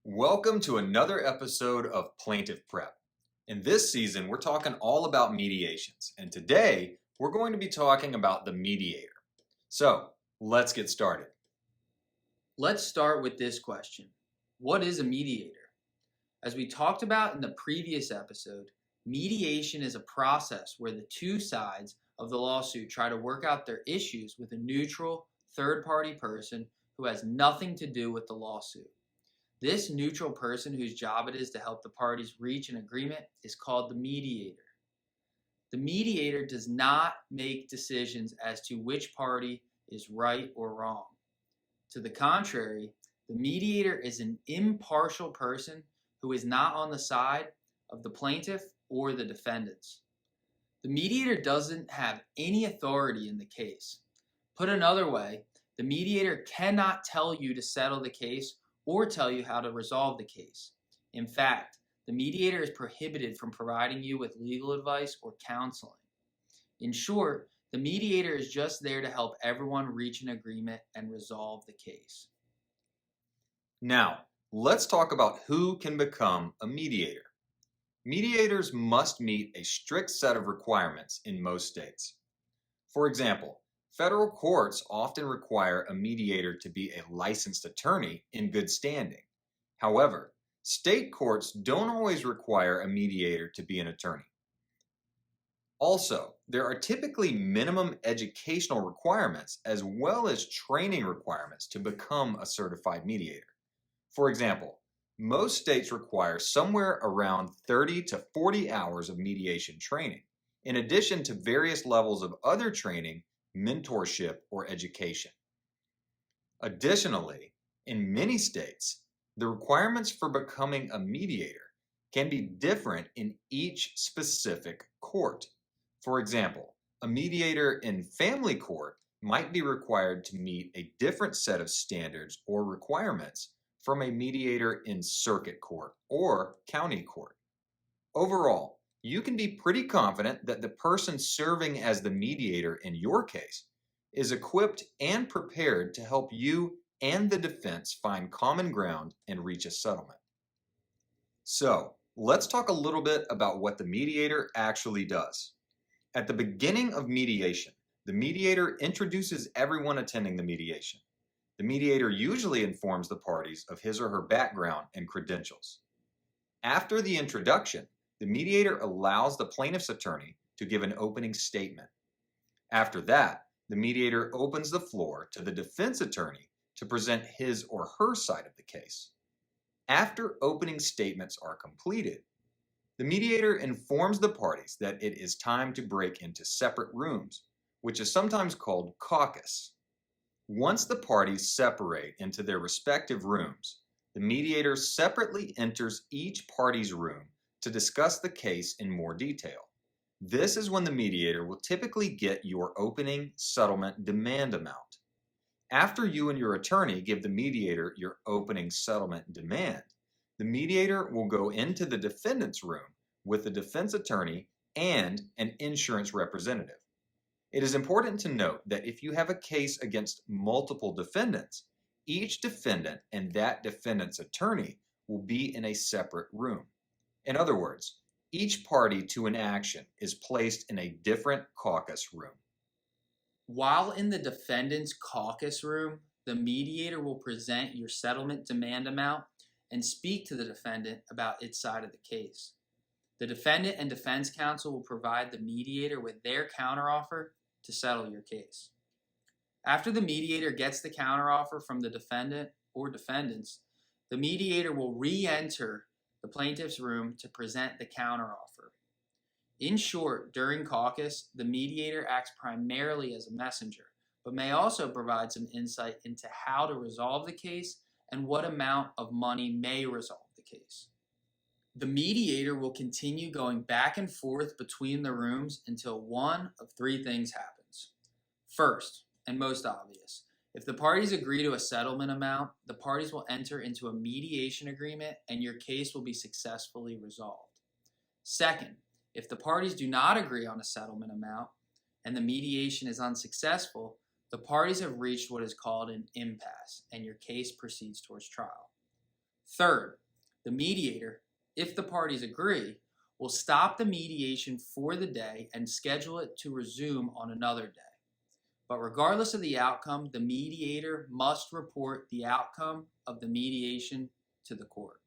Welcome to another episode of Plaintiff Prep. In this season, we're talking all about mediations, and today we're going to be talking about the mediator. So, let's get started. Let's start with this question. What is a mediator? As we talked about in the previous episode, mediation is a process where the two sides of the lawsuit try to work out their issues with a neutral, third-party person who has nothing to do with the lawsuit. This neutral person whose job it is to help the parties reach an agreement is called the mediator. The mediator does not make decisions as to which party is right or wrong. To the contrary, the mediator is an impartial person who is not on the side of the plaintiff or the defendants. The mediator doesn't have any authority in the case. Put another way, the mediator cannot tell you to settle the case or tell you how to resolve the case. In fact, the mediator is prohibited from providing you with legal advice or counseling. In short, the mediator is just there to help everyone reach an agreement and resolve the case. Now, let's talk about who can become a mediator. Mediators must meet a strict set of requirements in most states. For example, federal courts often require a mediator to be a licensed attorney in good standing. However, state courts don't always require a mediator to be an attorney. Also, there are typically minimum educational requirements as well as training requirements to become a certified mediator. For example, most states require somewhere around 30 to 40 hours of mediation training, in addition to various levels of other training, mentorship, or education. Additionally, in many states, the requirements for becoming a mediator can be different in each specific court. For example, a mediator in family court might be required to meet a different set of standards or requirements from a mediator in circuit court or county court. Overall, you can be pretty confident that the person serving as the mediator in your case is equipped and prepared to help you and the defense find common ground and reach a settlement. So, let's talk a little bit about what the mediator actually does. At the beginning of mediation, the mediator introduces everyone attending the mediation. The mediator usually informs the parties of his or her background and credentials. After the introduction, the mediator allows the plaintiff's attorney to give an opening statement. After that, the mediator opens the floor to the defense attorney to present his or her side of the case. After opening statements are completed, the mediator informs the parties that it is time to break into separate rooms, which is sometimes called caucus. Once the parties separate into their respective rooms, the mediator separately enters each party's room to discuss the case in more detail. This is when the mediator will typically get your opening settlement demand amount. After you and your attorney give the mediator your opening settlement demand, the mediator will go into the defendant's room with the defense attorney and an insurance representative. It is important to note that if you have a case against multiple defendants, each defendant and that defendant's attorney will be in a separate room. In other words, each party to an action is placed in a different caucus room. While in the defendant's caucus room, the mediator will present your settlement demand amount and speak to the defendant about its side of the case. The defendant and defense counsel will provide the mediator with their counteroffer to settle your case. After the mediator gets the counteroffer from the defendant or defendants, the mediator will re-enter the plaintiff's room to present the counteroffer. In short, during caucus, the mediator acts primarily as a messenger, but may also provide some insight into how to resolve the case and what amount of money may resolve the case. The mediator will continue going back and forth between the rooms until one of three things happens. First, and most obvious, if the parties agree to a settlement amount, the parties will enter into a mediation agreement and your case will be successfully resolved. Second, if the parties do not agree on a settlement amount and the mediation is unsuccessful, the parties have reached what is called an impasse and your case proceeds towards trial. Third, the mediator, if the parties agree, will stop the mediation for the day and schedule it to resume on another day. But regardless of the outcome, the mediator must report the outcome of the mediation to the court.